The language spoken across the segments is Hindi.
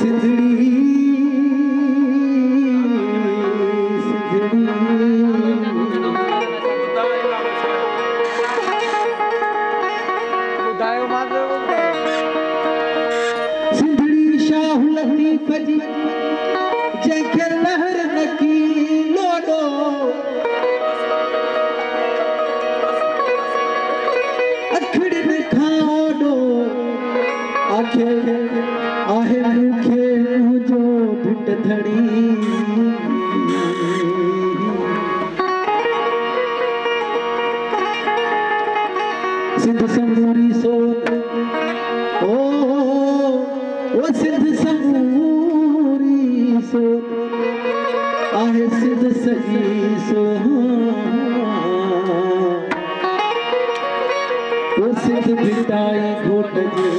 सिंधड़ी सिंधड़ी शाह लतीफ जी जंहिंखे लहर नकी लोडो अखड़ियुनि खां ओडो आखे आहे मूंखे मुंहिंजो भिट धणी सिंध समूरी सोत ओ सिंध समूरी सोत आहे सिंध सॼी ओ सिंध भिटाई घोट जे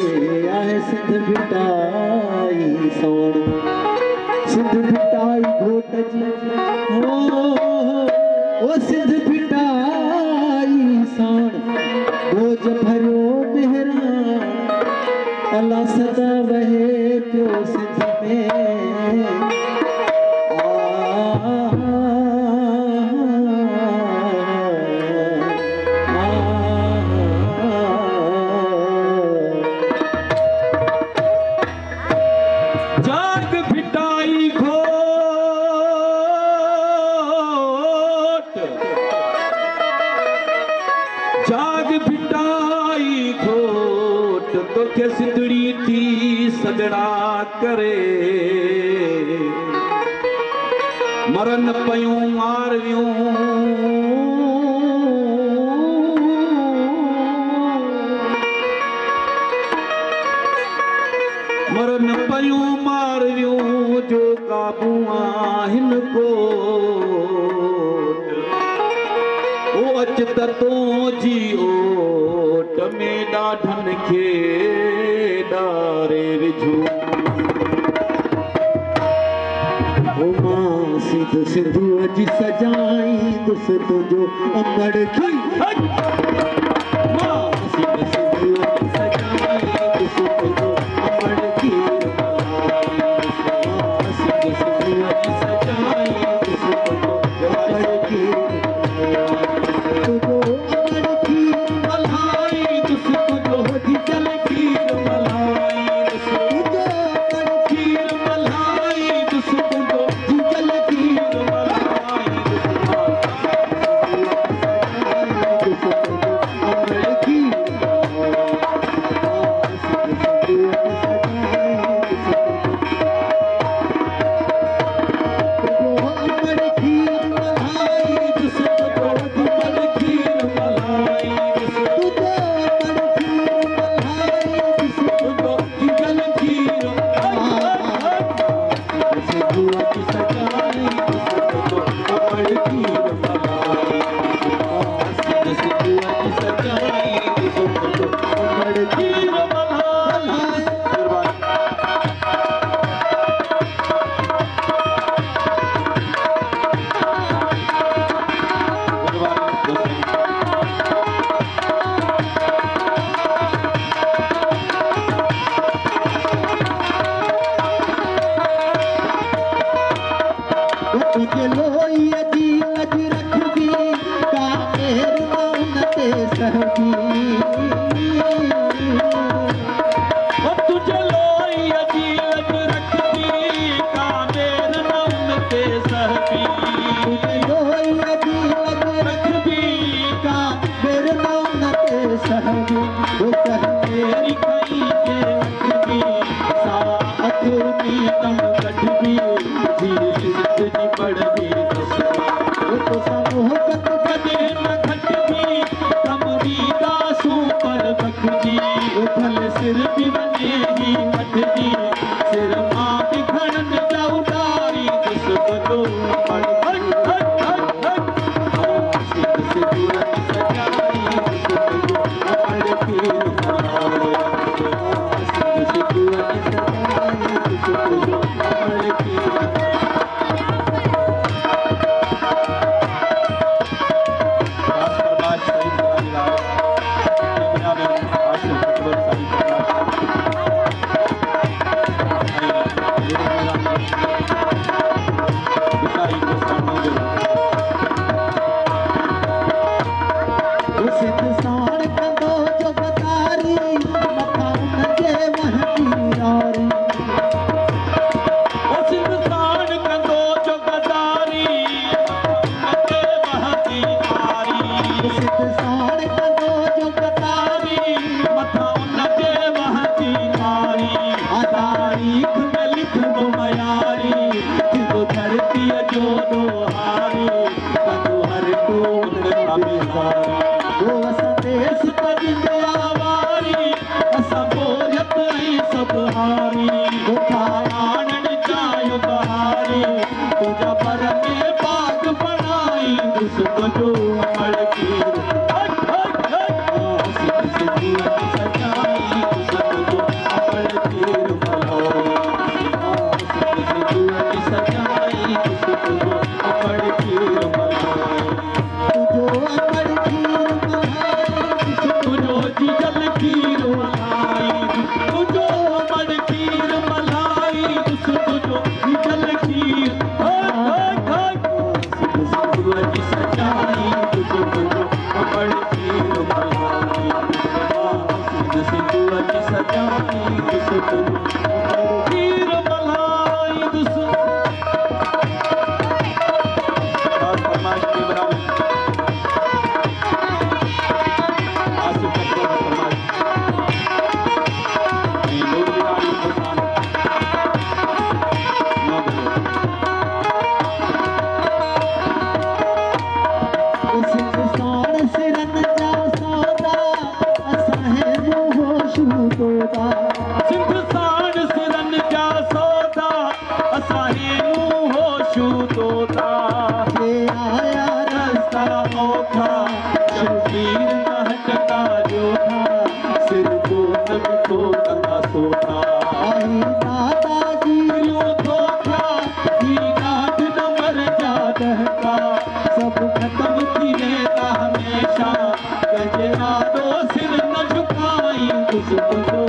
आहे सिंध भिटाई सोण सिंध भिटाई घोट जे ओ सिंध भिटाई सोण बोझ भरियो बहिरां अल्लाह सदा वहे पियो सिंध में जाग भिटाई घोट जाग भिटाई घोट तोखे सिंधड़ी थी सजड़ा करे मरन पयूं मारवियूं मरन पयूं मारवियूं जो काबू आहिन कोट ओ अच त तूं जी ओट में ॾाढनि खे ॾारे विझूं ओ मां सिंध सिंधू अॼु सजाई तुस तुंहिंजो अमड़ खी मां सिंध सिंधू अॼु सजाई तुस तुंहिंजो अमड़ खी सिंध सिंधू अॼु सजाई तुस तुंहिंजो अमड़ खी तुंहिंजो अमड़ खीर मल्हाई तुस तुंहिंजो ढिजल खीर मल्हाई तुंहिंजो अमड़ खीर मल्हाई तुस तुंहिंजो ढिजल खीर मल्हाई तुस तुंहिंजो अमड़ खीर तुझे लोईअ जी अॼु रखबी का मेहरबान ते सहबी तुझे लोईअ जी अॼु रखबी का मेहरबान ते सहबी तुझे लोईअ जी अॼु रखबी का मेहरबान ते सहबी ओ कह मेरी खई के रखबी सा अखुरनी तम कढबी जी पड़बी तो मोहब्बत कदे न घटबी कमरी दासूं पर बखजी भल सिर बि वञे ही वठजी सिर मां बि खणन चौधारी दुस बदो पर सिर सिर सजाई अमड़ खीर अमड़ खीर खीर मलाई सब खत्म थी वेंदा हमेशा कंहिंजे नालो सिर न झुकाई दुश्मनो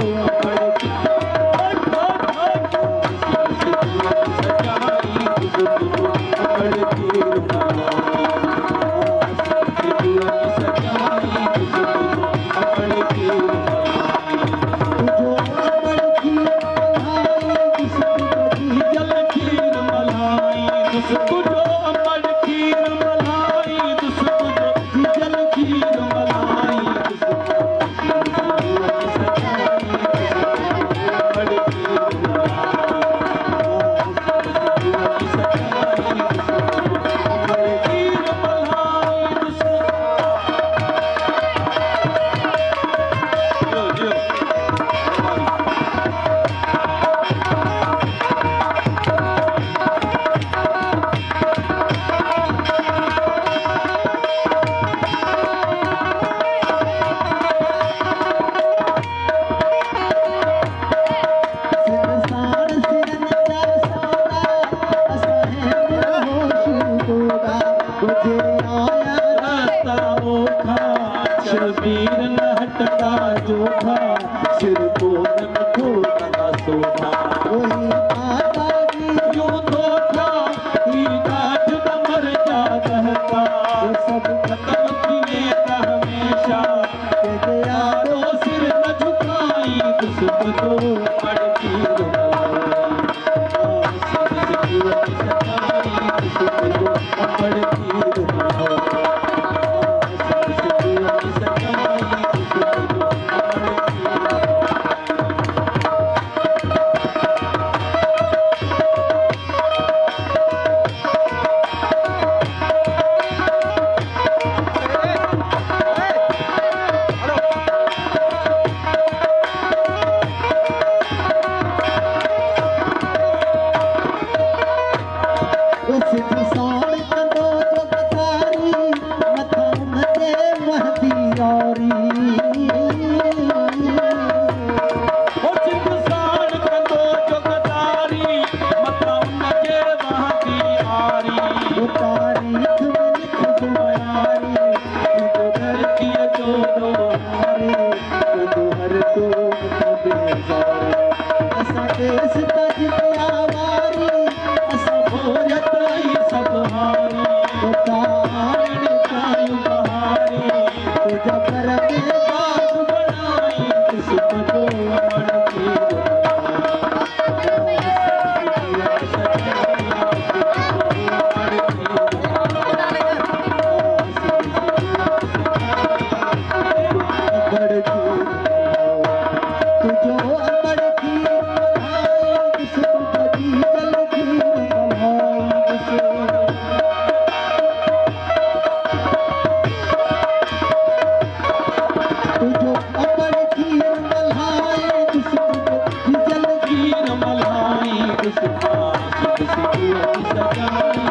शबीर न हटता जोधा सिर को न खोता सोना वही माता जी यूं धोखा ही गाठ न मर जा कहता सब खत्म थी हमेशा के यारो सिर न झुकाई दुश्मनों पड़ती Sita,